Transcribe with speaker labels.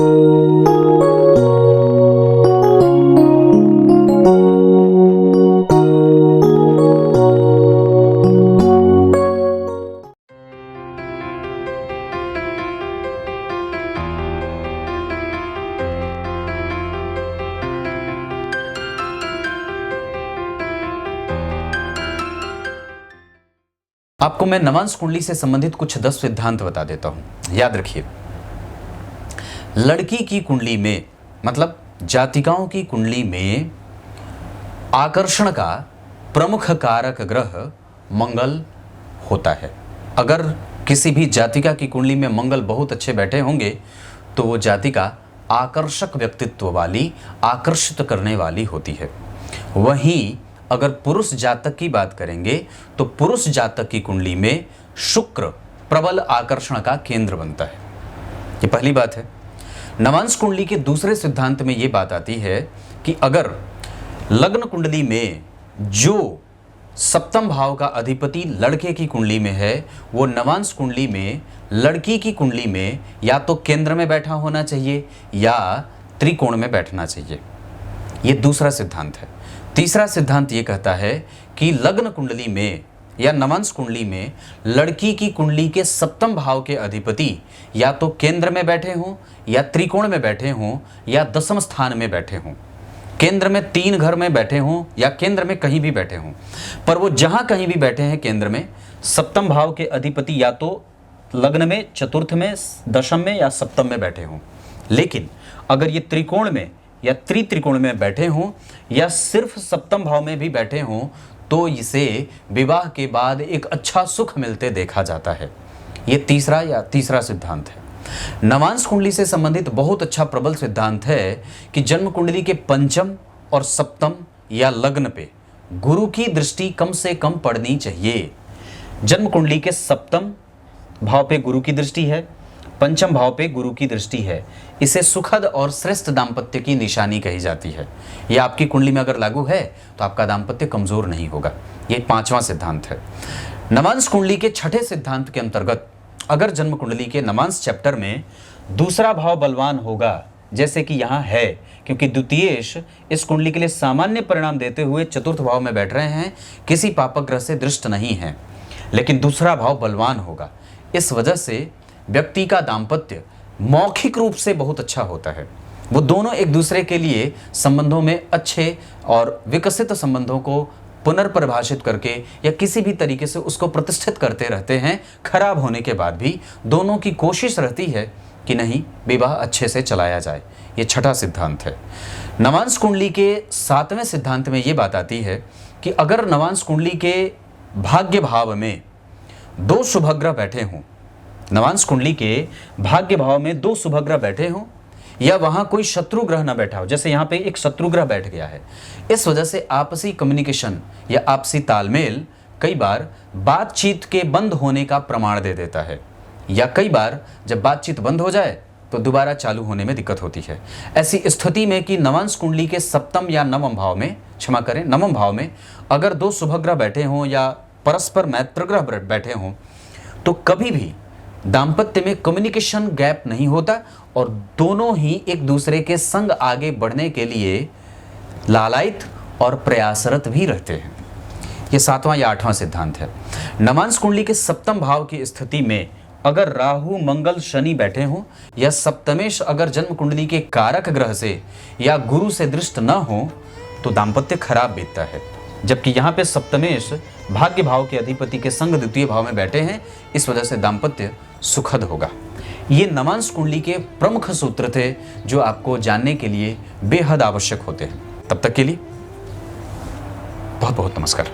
Speaker 1: आपको मैं नवांश कुंडली से संबंधित कुछ 10 सिद्धांत बता देता हूं। याद रखिए, लड़की की कुंडली में मतलब जातिकाओं की कुंडली में आकर्षण का प्रमुख कारक ग्रह मंगल होता है। अगर किसी भी जातिका की कुंडली में मंगल बहुत अच्छे बैठे होंगे तो वो जातिका आकर्षक व्यक्तित्व वाली, आकर्षित करने वाली होती है। वहीं अगर पुरुष जातक की बात करेंगे तो पुरुष जातक की कुंडली में शुक्र प्रबल आकर्षण का केंद्र बनता है। ये पहली बात है। नवांश कुंडली के दूसरे सिद्धांत में ये बात आती है कि अगर लग्न कुंडली में जो सप्तम भाव का अधिपति लड़के की कुंडली में है, वो नवांश कुंडली में लड़की की कुंडली में या तो केंद्र में बैठा होना चाहिए या त्रिकोण में बैठना चाहिए। ये दूसरा सिद्धांत है। तीसरा सिद्धांत ये कहता है कि लग्न कुंडली में या नवांश कुंडली में लड़की की कुंडली के सप्तम भाव के अधिपति या तो केंद्र में बैठे हों या त्रिकोण में बैठे हों या दसम स्थान में बैठे हों। केंद्र में 3 घर में बैठे हों या केंद्र में कहीं भी बैठे हों, पर वो जहां कहीं भी बैठे हैं केंद्र में, सप्तम भाव के अधिपति या तो लग्न में, चतुर्थ में, दशम में या सप्तम में बैठे हों। लेकिन अगर ये त्रिकोण में या त्रिकोण में बैठे हों या सिर्फ सप्तम भाव में भी बैठे हों तो इसे विवाह के बाद एक अच्छा सुख मिलते देखा जाता है। ये तीसरा सिद्धांत है। नवांश कुंडली से संबंधित बहुत अच्छा प्रबल सिद्धांत है कि जन्म कुंडली के पंचम और सप्तम या लग्न पे गुरु की दृष्टि कम से कम पड़नी चाहिए। जन्म कुंडली के सप्तम भाव पे गुरु की दृष्टि है, पंचम भाव पे गुरु की दृष्टि है। इसे सुखद और श्रेष्ठ दाम्पत्य की निशानी कही जाती है। यह आपकी कुंडली में अगर लागू है तो आपका दाम्पत्य कमजोर नहीं होगा। ये 5वां सिद्धांत है। नवांश कुंडली के 6ठे सिद्धांत के अंतर्गत अगर जन्म कुंडली के नवांश चैप्टर में दूसरा भाव बलवान होगा, जैसे कि यहाँ है, क्योंकि द्वितीयेश इस कुंडली के लिए सामान्य परिणाम देते हुए चतुर्थ भाव में बैठ रहे हैं, किसी पापक ग्रह से दृष्ट नहीं है, लेकिन दूसरा भाव बलवान होगा। इस वजह से व्यक्ति का दाम्पत्य मौखिक रूप से बहुत अच्छा होता है। वो दोनों एक दूसरे के लिए संबंधों में अच्छे और विकसित संबंधों को पुनर्परिभाषित करके या किसी भी तरीके से उसको प्रतिष्ठित करते रहते हैं। खराब होने के बाद भी दोनों की कोशिश रहती है कि नहीं, विवाह अच्छे से चलाया जाए। ये 6ठा सिद्धांत है। नवांश कुंडली के 7वें सिद्धांत में ये बात आती है कि अगर नवांश कुंडली के भाग्य भाव में 2 शुभग्रह बैठे हों, नवांश कुंडली के भाग्य भाव में 2 शुभग्रह बैठे हों या वहां कोई शत्रु ग्रह ना बैठा हो, जैसे यहाँ पे एक शत्रु ग्रह बैठ गया है, इस वजह से आपसी कम्युनिकेशन या आपसी तालमेल कई बार बातचीत के बंद होने का प्रमाण दे देता है, या कई बार जब बातचीत बंद हो जाए तो दोबारा चालू होने में दिक्कत होती है। ऐसी स्थिति में कि नवांश कुंडली के सप्तम या नवम भाव में, क्षमा करें, नवम भाव में अगर 2 शुभग्रह बैठे हों या परस्पर मैत्र ग्रह बैठे हों तो कभी भी दाम्पत्य में कम्युनिकेशन गैप नहीं होता और दोनों ही एक दूसरे के संग आगे बढ़ने के लिए लालायित और प्रयासरत भी रहते हैं। ये 7वां या 8वां सिद्धांत है। नवांश कुंडली के सप्तम भाव की स्थिति में अगर राहु, मंगल, शनि बैठे हों या सप्तमेश अगर जन्म कुंडली के कारक ग्रह से या गुरु से दृष्ट न हो तो दाम्पत्य खराब बीतता है। जबकि यहाँ पे सप्तमेश भाग्य भाव के अधिपति के संग द्वितीय भाव में बैठे हैं, इस वजह से दाम्पत्य सुखद होगा। ये नवांश कुंडली के प्रमुख सूत्र थे जो आपको जानने के लिए बेहद आवश्यक होते हैं। तब तक के लिए बहुत बहुत नमस्कार।